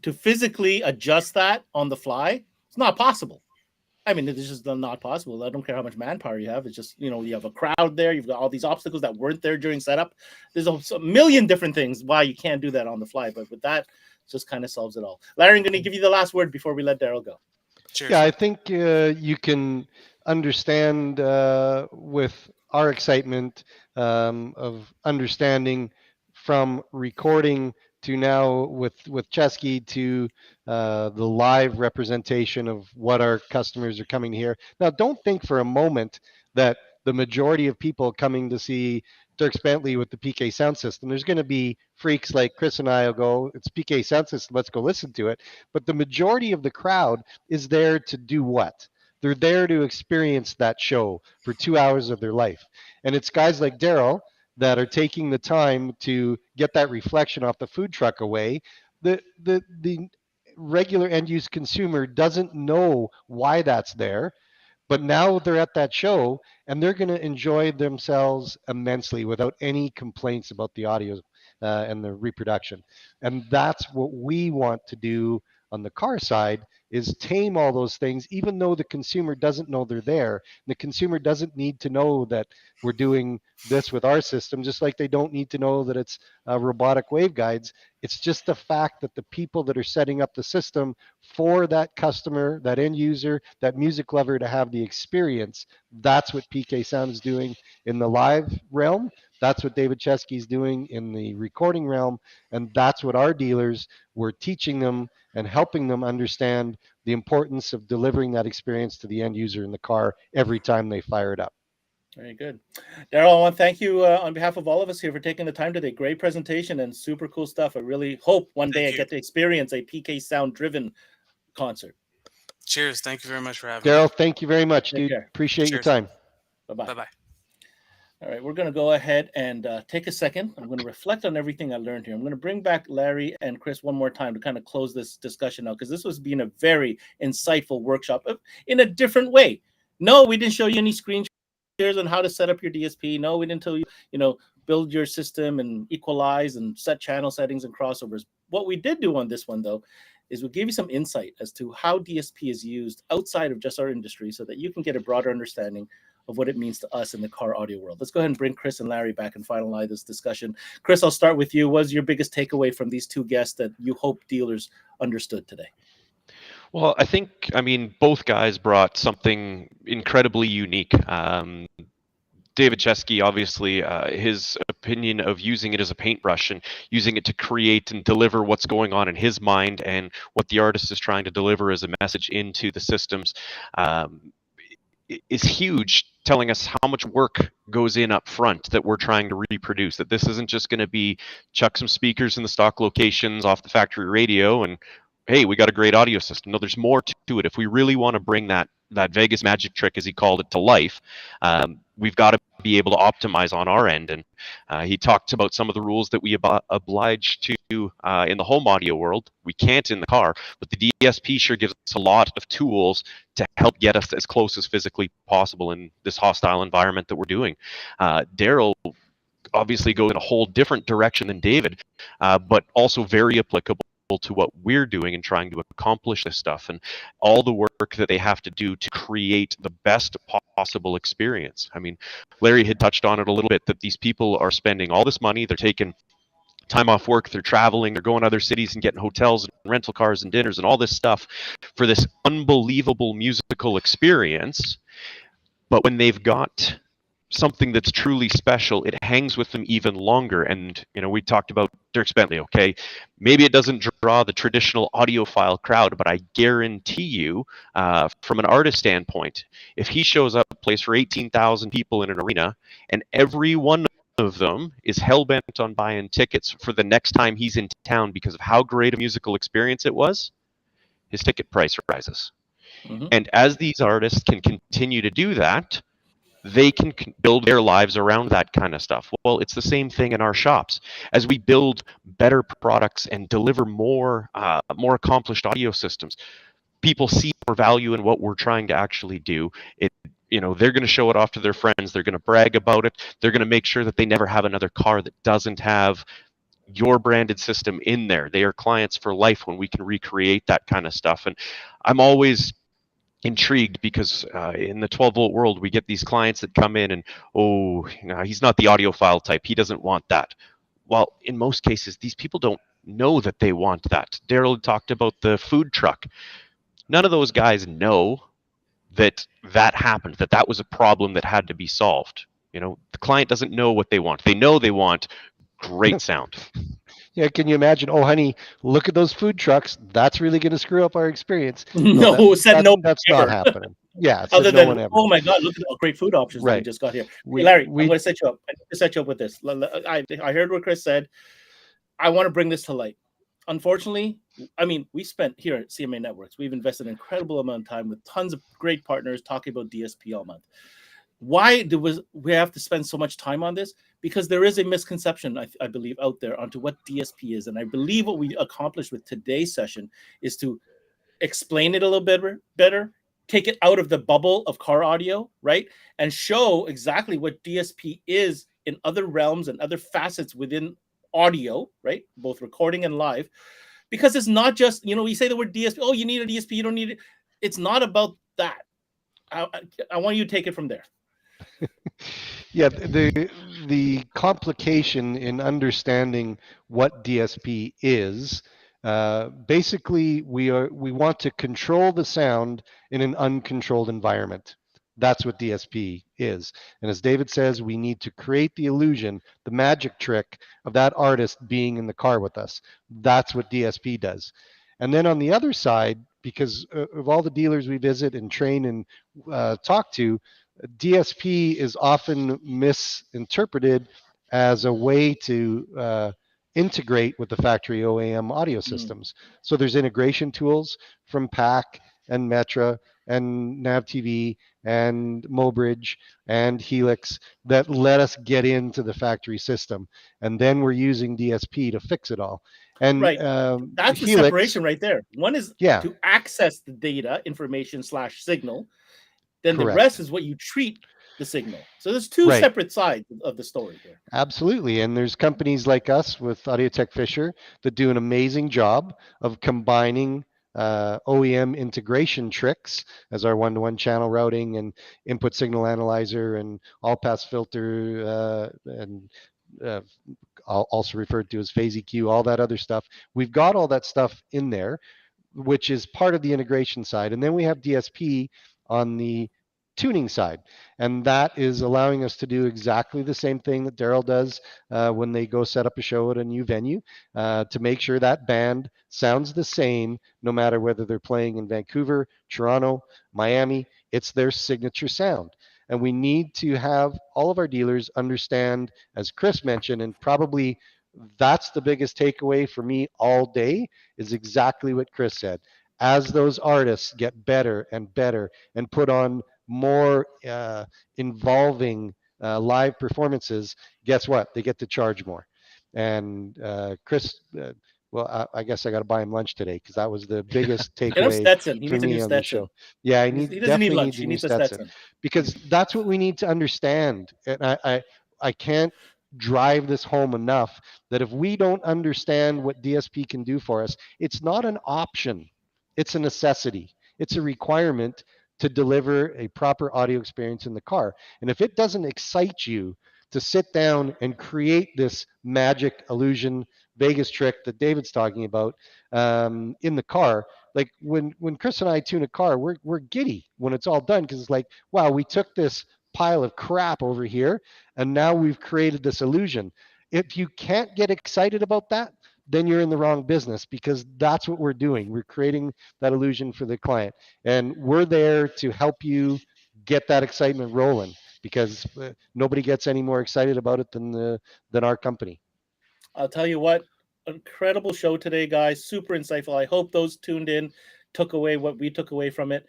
to physically adjust that on the fly, it's not possible. I mean, it's just not possible. I don't care how much manpower you have. It's just, you have a crowd there. You've got all these obstacles that weren't there during setup. There's a million different things why you can't do that on the fly. But with that, it just kind of solves it all. Larry, I'm going to give you the last word before we let Daryl go. cheers. Yeah, I think you can understand with our excitement of understanding from recording to now with Chesky to the live representation of what our customers are coming to hear. Now, don't think for a moment that the majority of people coming to see Dirks Bentley with the PK sound system, there's going to be freaks like Chris and I will go, it's PK sound system, let's go listen to it. But the majority of the crowd is there to do what? They're there to experience that show for 2 hours of their life. And it's guys like Daryl that are taking the time to get that reflection off the food truck away. The regular end use consumer doesn't know why that's there, but now they're at that show and they're going to enjoy themselves immensely without any complaints about the audio and the reproduction. And that's what we want to do on the car side, is tame all those things, even though the consumer doesn't know they're there. The consumer doesn't need to know that we're doing this with our system, just like they don't need to know that it's robotic waveguides. It's just the fact that the people that are setting up the system for that customer, that end user, that music lover to have the experience, that's what PK Sound is doing in the live realm. That's what David Chesky is doing in the recording realm. And that's what our dealers were teaching them and helping them understand the importance of delivering that experience to the end user in the car every time they fire it up. Very good. Daryl, I want to thank you on behalf of all of us here for taking the time today. Great presentation and super cool stuff. I really hope one day I get to experience a PK Sound driven concert. Cheers. Thank you very much for having me. Daryl, thank you very much, Take dude. care. Appreciate your Cheers. time. Bye-bye. Bye-bye. All right, we're going to go ahead and take a second. I'm going to reflect on everything I learned here. I'm going to bring back Larry and Chris one more time to kind of close this discussion out, because this was being a very insightful workshop in a different way. No, we didn't show you any screen shares on how to set up your DSP. No, we didn't tell you, build your system and equalize and set channel settings and crossovers. What we did do on this one, though, is we gave you some insight as to how DSP is used outside of just our industry so that you can get a broader understanding of what it means to us in the car audio world. Let's go ahead and bring Chris and Larry back and finalize this discussion. Chris, I'll start with you. What was your biggest takeaway from these two guests that you hope dealers understood today? Well, I mean, both guys brought something incredibly unique. David Chesky, obviously, his opinion of using it as a paintbrush and using it to create and deliver what's going on in his mind and what the artist is trying to deliver as a message into the systems is huge, telling us how much work goes in up front that we're trying to reproduce, that this isn't just going to be chuck some speakers in the stock locations off the factory radio and hey, we got a great audio system. No, there's more to it. If we really want to bring that Vegas magic trick, as he called it, to life, we've got to be able to optimize on our end. And he talked about some of the rules that we oblige to in the home audio world. We can't in the car, but the DSP sure gives us a lot of tools to help get us as close as physically possible in this hostile environment that we're doing. Daryl obviously goes in a whole different direction than David, but also very applicable to what we're doing and trying to accomplish this stuff and all the work that they have to do to create the best possible experience. I mean, Larry had touched on it a little bit, that these people are spending all this money, they're taking time off work, they're traveling, they're going to other cities and getting hotels and rental cars and dinners and all this stuff for this unbelievable musical experience. But when they've got something that's truly special, it hangs with them even longer. And we talked about Dirks Bentley. Okay, maybe it doesn't draw the traditional audiophile crowd, but I guarantee you, from an artist standpoint, if he shows up, plays for 18,000 people in an arena, and every one of them is hell-bent on buying tickets for the next time he's in town because of how great a musical experience it was, his ticket price rises. Mhm. And as these artists can continue to do that, they can build their lives around that kind of stuff. Well, it's the same thing in our shops. As we build better products and deliver more accomplished audio systems, people see more value in what we're trying to actually do. They're going to show it off to their friends. They're going to brag about it. They're going to make sure that they never have another car that doesn't have your branded system in there. They are clients for life when we can recreate that kind of stuff. And I'm always intrigued because in the 12-volt world, we get these clients that come in and, he's not the audiophile type. He doesn't want that. Well, in most cases, these people don't know that they want that. Daryl talked about the food truck. None of those guys know that happened, that was a problem that had to be solved. The client doesn't know what they want. They know they want great sound. Yeah, can you imagine? Oh, honey, look at those food trucks. That's really going to screw up our experience. No, said no. That's not happening. Yeah, Other said no than, one ever. oh my God, look at the great food options that we Right. just got here. Hey, We- Larry, we- I'm going to set you up. I need to set you up with this. I heard what Chris said. I want to bring this to light. Unfortunately, we spent here at CMA Networks, we've invested an incredible amount of time with tons of great partners talking about DSP all month. Why do we have to spend so much time on this? Because there is a misconception, I believe, out there onto what DSP is. And I believe what we accomplished with today's session is to explain it a little bit better, take it out of the bubble of car audio, right? And show exactly what DSP is in other realms and other facets within audio, right? Both recording and live. Because it's not just, we say the word DSP, oh, you need a DSP, you don't need it. It's not about that. I want you to take it from there. Yeah, the complication in understanding what DSP is, basically we want to control the sound in an uncontrolled environment. That's what DSP is. And as David says, we need to create the illusion, the magic trick of that artist being in the car with us. That's what DSP does. And then on the other side, because of all the dealers we visit and train and talk to, DSP is often misinterpreted as a way to integrate with the factory OEM audio systems. So there's integration tools from PAC and Metra and NavTV and Mobridge and Helix that let us get into the factory system. And then we're using DSP to fix it all. And right. That's the Helix, separation right there. One is to access the data, information / signal. Then Correct. The rest is what you treat the signal. So there's two separate sides of the story here. Absolutely. And there's companies like us with Audiotec Fischer that do an amazing job of combining OEM integration tricks as our one-to-one channel routing and input signal analyzer and all-pass filter and also referred to as phase EQ, all that other stuff. We've got all that stuff in there, which is part of the integration side. And then we have DSP on the tuning side. And that is allowing us to do exactly the same thing that Daryl does when they go set up a show at a new venue to make sure that band sounds the same no matter whether they're playing in Vancouver, Toronto, Miami. It's their signature sound. And we need to have all of our dealers understand, as Chris mentioned, and probably that's the biggest takeaway for me all day, is exactly what Chris said. As those artists get better and better and put on more involving live performances, guess what? They get to charge more. And Chris, well, I guess I got to buy him lunch today because that was the biggest takeaway for me on the show. Yeah, he doesn't need lunch. He needs a Stetson because that's what we need to understand. And I can't drive this home enough that if we don't understand what DSP can do for us, it's not an option. It's a necessity. It's a requirement to deliver a proper audio experience in the car. And if it doesn't excite you to sit down and create this magic illusion Vegas trick that David's talking about in the car, like when Chris and I tune a car, we're giddy when it's all done because it's like, wow, we took this pile of crap over here and now we've created this illusion. If you can't get excited about that, then you're in the wrong business because that's what we're doing. We're creating that illusion for the client. And we're there to help you get that excitement rolling because nobody gets any more excited about it than our company. I'll tell you what, incredible show today, guys. Super insightful. I hope those tuned in took away what we took away from it.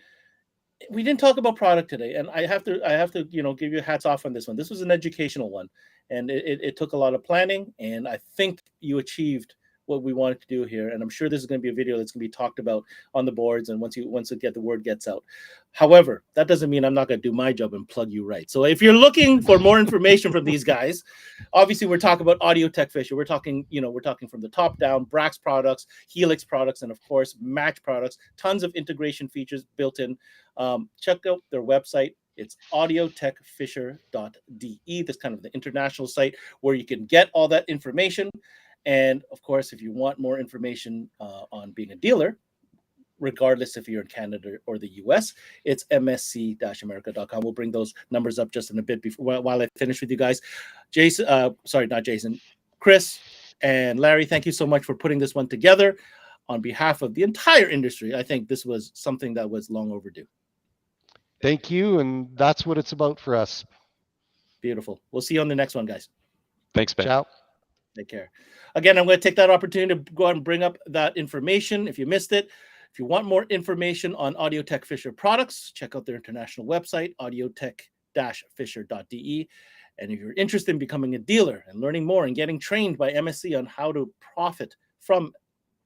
we didn't talk about product today, and I have to give you hats off on this one. This was an educational one, and it took a lot of planning, and I think you achieved what we wanted to do here. And I'm sure this is going to be a video that's going to be talked about on the boards, and once the word gets out. However, that doesn't mean I'm not going to do my job and plug you right. So if you're looking for more information from these guys, obviously we're talking about Audiotec Fischer. We're talking from the top down, Brax products, Helix products, and of course Match products. Tons of integration features built in. Check out their website. It's audiotecfischer.de. That's kind of the international site where you can get all that information. And of course, if you want more information on being a dealer, regardless if you're in Canada or the US, it's msc-america.com. We'll bring those numbers up just in a bit while I finish with you guys. Chris and Larry, thank you so much for putting this one together. On behalf of the entire industry, I think this was something that was long overdue. Thank you, and that's what it's about for us. Beautiful. We'll see you on the next one, guys. Thanks, Ben. Ciao. Take care. Again, I'm going to take that opportunity to go out and bring up that information if you missed it. If you want more information on Audiotec Fischer products, check out their international website, audiotec-fischer.de. And if you're interested in becoming a dealer and learning more and getting trained by MSC on how to profit from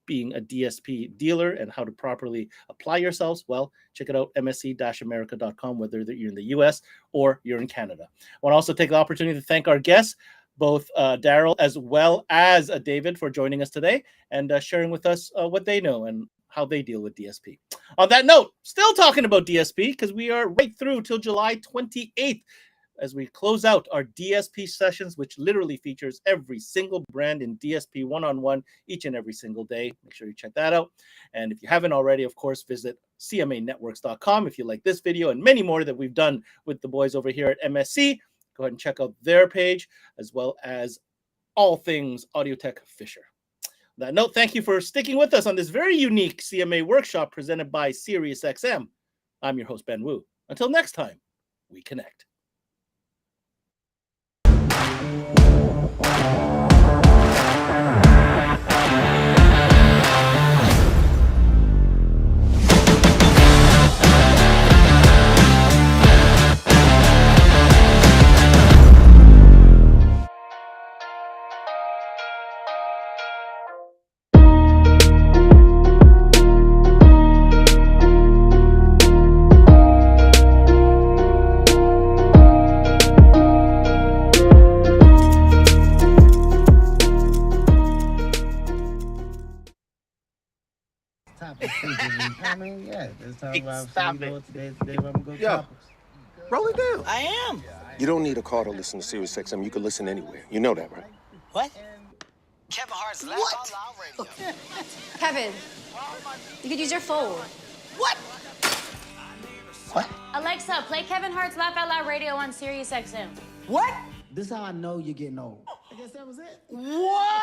being a DSP dealer and how to properly apply yourselves, well, check it out, msc-america.com, whether you're in the US or you're in Canada. I want to also take the opportunity to thank our guests, both Daryl as well as David, for joining us today and sharing with us what they know and how they deal with DSP. On that note, still talking about DSP because we are right through till July 28th as we close out our DSP sessions, which literally features every single brand in DSP one-on-one each and every single day. Make sure you check that out. And if you haven't already, of course, visit cmanetworks.com if you like this video and many more that we've done with the boys over here at MSC. Go ahead and check out their page, as well as all things Audiotec Fischer. On that note, thank you for sticking with us on this very unique CMA workshop presented by SiriusXM. I'm your host, Ben Wu. Until next time, we connect. Stop it. Yo, roll it down. I am. You don't need a car to listen to SiriusXM. You can listen anywhere. You know that, right? What? Kevin Hart's Laugh Out Loud Radio. Kevin, you could use your phone. What? What? Alexa, play Kevin Hart's Laugh Out Loud Radio on SiriusXM. What? This is how I know you're getting old. I guess that was it. What?